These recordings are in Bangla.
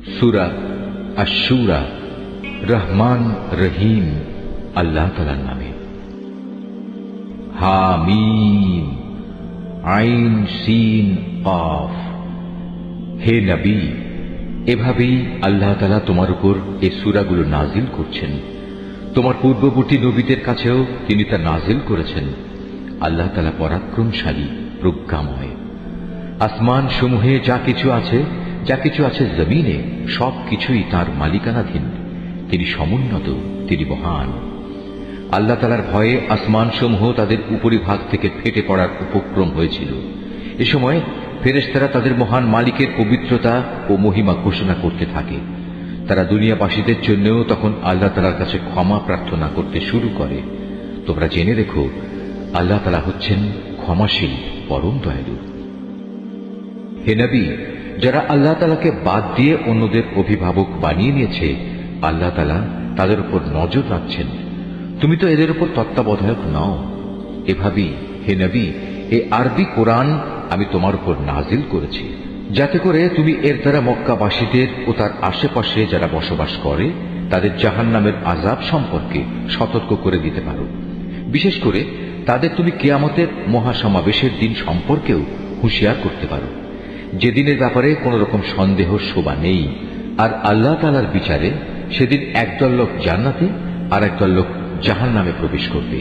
সূরা আশ-শূরা, রহমান রহিম আল্লাহ তাআলার নামে। হামিম আইন সিন কাফ। হে নবী, এভাবেই আল্লাহ তাআলা তোমার উপর এই সূরাগুলো নাজিল করছেন। তোমার পূর্ববর্তী নবীদের কাছেও তিনি তা নাজিল করেছেন। আল্লাহ তাআলা পরাক্রমশালী, প্রজ্ঞাময়। আসমান সমূহে যা কিছু আছে জমিনে, সবকিছুই তার মালিকানাধীন। তিনি সমুন্নত, তিনি মহান। আল্লাহ তাআলার ভয়ে আসমান সমূহ তাদের উপরিভাগ থেকে ফেটে পড়ার উপক্রম হয়েছিল। এ সময় ফেরেশতারা তাদের মহান মালিকের পবিত্রতা ও মহিমা ঘোষণা করতে থাকে। তারা দুনিয়াবাসীদের জন্যও তখন আল্লাহ তাআলার কাছে ক্ষমা প্রার্থনা করতে শুরু করে। তোমরা জেনে রেখো, আল্লাহ তাআলা হচ্ছেন ক্ষমাশীল, পরম দয়ালু। হে নবী, যারা আল্লাহ তাআলাকে বাদ দিয়ে অন্যদের অভিভাবক বানিয়ে নিয়েছে, আল্লাহ তাআলা তাদের উপর নজর রাখছেন। তুমি তো এদের উপর তত্ত্বাবধায়ক নও। এভাবেই হে নবী, এই আরবি কোরআন আমি তোমার উপর নাজিল করেছি, যাতে করে তুমি এর দ্বারা মক্কাবাসীদের ও তার আশেপাশে যারা বসবাস করে তাদের জাহান্নামের আযাব সম্পর্কে সতর্ক করে দিতে পারো। বিশেষ করে তাদের তুমি কিয়ামতের মহাসমাবেশের দিন সম্পর্কেও হুঁশিয়ার করতে পারো, যেদিনের ব্যাপারে কোন রকম সন্দেহ শোভা নেই। আর আল্লাহ তাআলার বিচারে সেদিন একদল লোক জান্নাতে আর একদল লোক জাহান্নামে প্রবেশ করবে।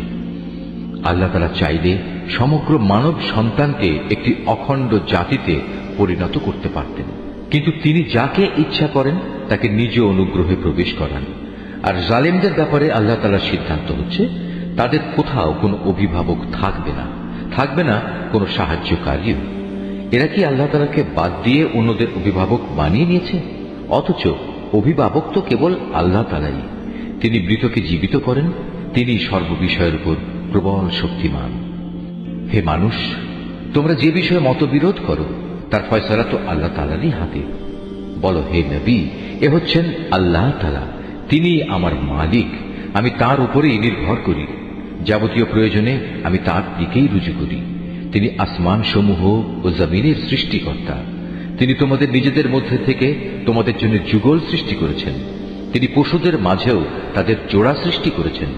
আল্লাহ তাআলা চাইলে সমগ্র মানব সন্তানকে একটি অখণ্ড জাতিতে পরিণত করতে পারতেন, কিন্তু তিনি যাকে ইচ্ছা করেন তাকে নিজ অনুগ্রহে প্রবেশ করান। আর জালেমদের ব্যাপারে আল্লাহ তাআলার সিদ্ধান্ত হচ্ছে, তাদের কোথাও কোনো অভিভাবক থাকবে না কোনো সাহায্যকারীও। এরা কি আল্লাহ তাআলাকে বাদ দিয়ে অন্যদের অভিভাবক বানিয়ে নিয়েছে? অথচ অভিভাবক তো কেবল আল্লাহ তাআলাই। তিনি মৃতকে জীবিত করেন, তিনি সর্ববিষয়ের উপর প্রবল শক্তিমান। হে মানুষ, তোমরা যে বিষয়ে মতবিরোধ করো তার ফয়সালা তো আল্লাহ তাআলারই হাতে। বলো, হে নবী, এ হচ্ছেন আল্লাহ তাআলা, তিনি আমার মালিক, আমি তার উপরেই নির্ভর করি। যাবতীয় প্রয়োজনে আমি তার দিকেই রুজু করি। তিনি আসমান সমূহ ও জমিনের সৃষ্টিকর্তা। তিনি তোমাদের নিজেদের মধ্যে থেকে তোমাদের জন্য যুগল সৃষ্টি করেছেন। তিনি পশুদের মাঝেও তাদের জোড়া সৃষ্টি করেছেন।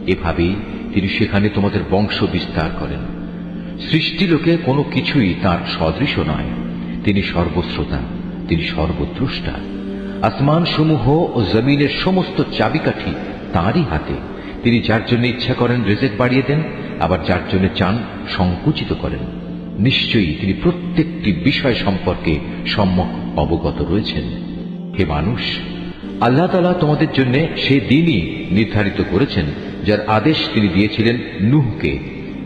এভাবেই তিনি সেখানে তোমাদের বংশ বিস্তার করেন। সৃষ্টিলোকে কোনো কিছুই তার সদৃশ নয়। তিনি সর্বশ্রোতা, তিনি সর্বদ্রষ্টা। আসমান সমূহ ও জমিনের সমস্ত চাবিকাঠি তাঁরই হাতে। তিনি যার জন্য ইচ্ছা করেন রিজিক বাড়িয়ে দেন, আবার যার জন্য চান সংকুচিত করেন। নিশ্চয়ই তিনি প্রত্যেকটি বিষয় সম্পর্কে সম্যক অবগত রয়েছেন। হে মানুষ, আল্লাহ তাআলা তোমাদের জন্য সেই দিনই নির্ধারিত করেছেন যার আদেশ তিনি দিয়েছিলেন নূহকে,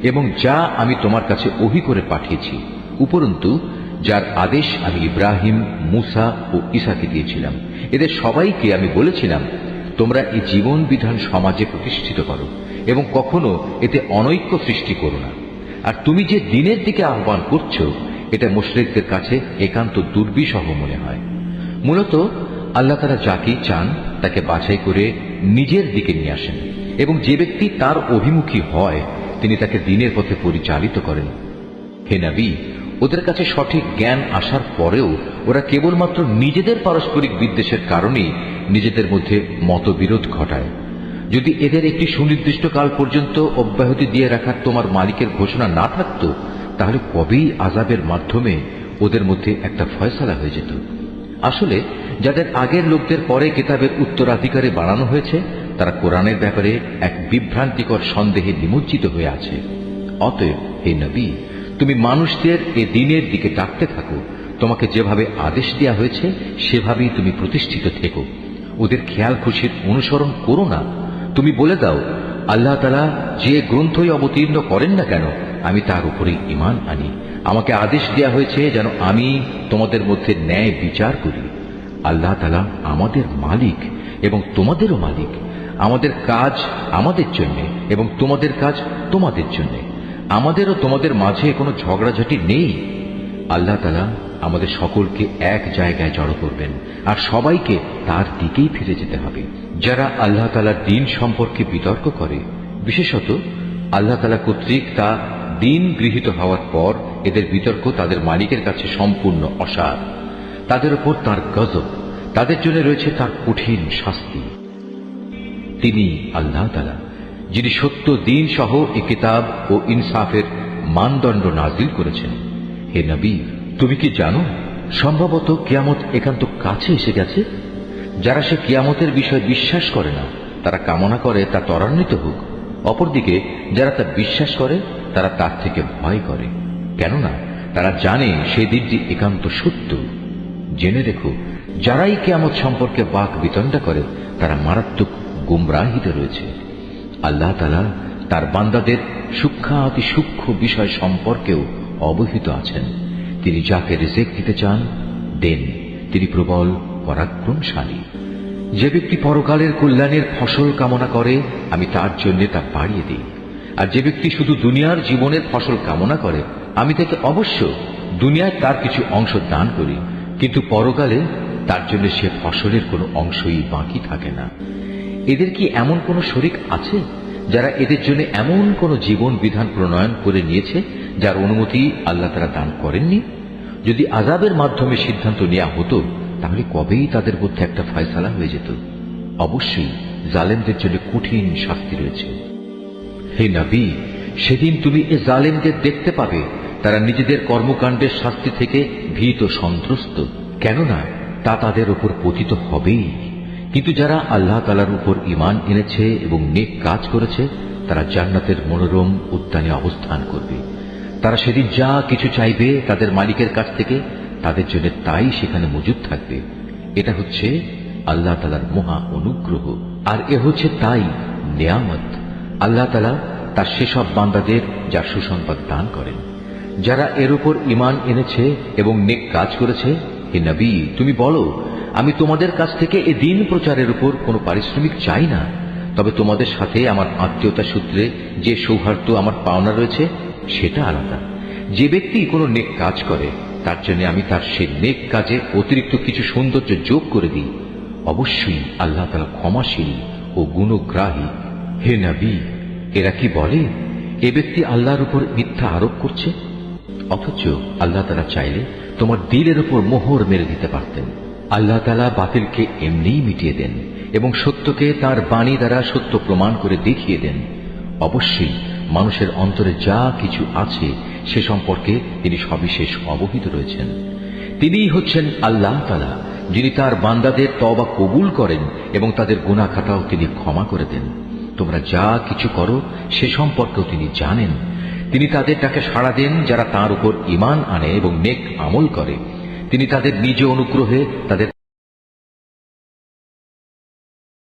এবং যা আমি তোমার কাছে ওহী করে পাঠিয়েছি, উপরন্তু যার আদেশ আমি ইব্রাহিম, মূসা ও ঈসাকে দিয়েছিলাম। এদের সবাইকে আমি বলেছিলাম, তোমরা এই জীবন বিধান সমাজে প্রতিষ্ঠিত করো এবং কখনো এতে অনৈক্য সৃষ্টি করো না। আর তুমি যে দিনের দিকে আহ্বান করছো, এটা মুশরিকদের কাছে একান্ত দুর্বিষহ মনে হয়। মূলত আল্লাহ তাআলা যাকে চান তাকে বাছাই করে নিজের দিকে নিয়ে আসেন, এবং যে ব্যক্তি তার অভিমুখী হয় তিনি তাকে দিনের পথে পরিচালিত করেন। হে নবী, ওদের কাছে সঠিক জ্ঞান আসার পরেও ওরা কেবলমাত্র নিজেদের পারস্পরিক বিদ্বেষের কারণেই নিজেদের মধ্যে মতবিরোধ ঘটায়। যদি এদের একটি সুনির্দিষ্ট কাল পর্যন্ত অব্যাহতি দিয়ে রাখার তোমার মালিকের ঘোষণা না থাকত, তাহলে কবেই আযাবের মাধ্যমে ওদের মধ্যে একটা ফয়সালা হয়ে যেত। আসলে যাদের আগের লোকদের পরে কিতাবের উত্তরাধিকারী বানানো হয়েছে, তারা কোরআনের ব্যাপারে এক বিভ্রান্তিকর সন্দেহে নিমজ্জিত হয়ে আছে। অতএব হে নবী, তুমি মানুষদের এ দিনের দিকে ডাকতে থাকো। তোমাকে যেভাবে আদেশ দেওয়া হয়েছে সেভাবেই তুমি প্রতিষ্ঠিত থেকো। ওদের খেয়াল খুশির অনুসরণ করো না। তুমি বলে দাও, আল্লাহ তাআলা যে গ্রন্থই অবতীর্ণ করেন না কেন, আমি তার উপরেই ঈমান আনি। আমাকে আদেশ দেওয়া হয়েছে যেন আমি তোমাদের মধ্যে ন্যায় বিচার করি। আল্লাহ তাআলা আমাদের মালিক এবং তোমাদেরও মালিক। আমাদের কাজ আমাদের জন্য এবং তোমাদের কাজ তোমাদের জন্য। আমাদের ও তোমাদের মাঝে কোনো ঝগড়াঝাটি নেই। আল্লাহ তাআলা আমাদের সকলকে এক জায়গায় জড়ো করবেন, আর সবাইকে তার দিকেই ফিরে যেতে হবে। যারা আল্লাহ তাআলার দ্বীন সম্পর্কে বিতর্ক করে, বিশেষত আল্লাহ তাআলা কর্তৃক তা দ্বীন গৃহীত হওয়ার পর এদের বিতর্ক তাদের মালিকের কাছে সম্পূর্ণ অসার। তাদের উপর তাঁর গজব, তাদের জন্য রয়েছে তার কঠিন শাস্তি। তিনি আল্লাহ তাআলা, যিনি সত্য দ্বীন সহ এ কিতাব ও ইনসাফের মানদণ্ড নাজিল করেছেন। হে নবী, তুমি কি জানো সম্ভবত কিয়ামত একান্ত কাছে এসে গেছে? যারা সে কিয়ামতের বিষয়ে বিশ্বাস করে না তারা কামনা করে তা ত্বরান্বিত হোক। অপরদিকে যারা তা বিশ্বাস করে তারা তার থেকে ভয় করে, কেননা তারা জানে সেই দিনটি একান্ত সত্য। জেনে রেখো, যারাই কিয়ামত সম্পর্কে বাক বিতণ্ডা করে তারা মারাত্মক গুমরাহিতে রয়েছে। আল্লাহ তাআলা তার বান্দাদের সূক্ষ্মাতি সূক্ষ্ম বিষয় সম্পর্কেও অবহিত আছেন। তিনি যাকে রিজিক দিতে চান দেন, তিনি প্রবল পরাক্রমশালী। যে ব্যক্তি পরকালের কল্যাণের ফসল কামনা করে আমি তার জন্য তা বাড়িয়ে দিই, আর যে ব্যক্তি শুধু দুনিয়ার জীবনের ফসল কামনা করে আমি তাকে অবশ্য দুনিয়ায় তার কিছু অংশ দান করি, কিন্তু পরকালে তার জন্য সে ফসলের কোনো অংশই বাকি থাকে না। এদের কি এমন কোনো শরীক আছে যারা এদের জন্য এমন কোন জীবন বিধান প্রণয়ন করে নিয়েছে যার অনুমতি আল্লাহ তাআলা দান করেননি? যদি আযাবের মাধ্যমে সিদ্ধান্ত নেওয়া হতো তাহলে কবেই তাদের মধ্যে একটা ফয়সালা হয়ে যেত। অবশ্যই জালেমদের জন্য কঠিন শাস্তি রয়েছে। হে নবী, সেদিন তুমি এ জালেমদের দেখতে পাবে তারা নিজেদের কর্মকাণ্ডের শাস্তি থেকে ভীত সন্ত্রস্ত, কেননা তা তাদের উপর পতিত হবেই। কিন্তু যারা আল্লাহ তাআলার উপর ঈমান এনেছে এবং নেক কাজ করেছে তারা জান্নাতের মনোরম উদ্যানে অবস্থান করবে। তারা সেদিন যা কিছু চাইবে তাদের মালিকের কাছ থেকে তাদের জন্য তাই সেখানে মজুদ থাকবে। এটা হচ্ছে আল্লাহ তাআলার মহা অনুগ্রহ, আর এ হচ্ছে তাই নিয়ামত। আল্লাহ তাআলা তার সেসব বান্দাদের যার সুসংবাদ দান করেন, যারা এর উপর ঈমান এনেছে এবং নেক কাজ করেছে। হে নবী, তুমি বলো, আমি তোমাদের কাছ থেকে এ দ্বীন প্রচারের উপর কোনো পারিশ্রমিক চাই না, তবে তোমাদের সাথে আমার আত্মীয়তা সূত্রে যে সৌহার্দ্য আমার পাওনা রয়েছে সেটা আলাদা। যে ব্যক্তি কোনো নেক কাজ করে তার জন্য আমি তার সেই নেক কাজে অতিরিক্ত কিছু সৌন্দর্য যোগ করে দিই। অবশ্যই আল্লাহ তাআলা ক্ষমাশীল ও গুণগ্রাহী। হে নবী, এরা কি বলে এ ব্যক্তি আল্লাহর উপর মিথ্যা আরোপ করছে? অথচ আল্লাহ তাআলা চাইলে তোমার দিলের উপর মোহর মেরে দিতে পারতেন। আল্লাহ তাআলা বাতিলকে এমনিই মিটিয়ে দেন এবং সত্যকে তার বাণী দ্বারা সত্য প্রমাণ করে দেখিয়ে দেন। অবশ্যই মানুষের অন্তরে যা কিছু আছে সে সম্পর্কে তিনি সবিশেষ অবহিত রয়েছেন। তিনিই হচ্ছেন আল্লাহ তাআলা, যিনি তার বান্দাদের তওবা কবুল করেন এবং তাদের গুনাহ খাতাও তিনি ক্ষমা করে দেন। তোমরা যা কিছু করো সে সম্পর্কেও তিনি জানেন। তিনি তাদের ডাকে সাড়া দেন যারা তাঁর উপর ঈমান আনে এবং নেক আমল করে। তিনি তাদের নিজ অনুগ্রহে তাদের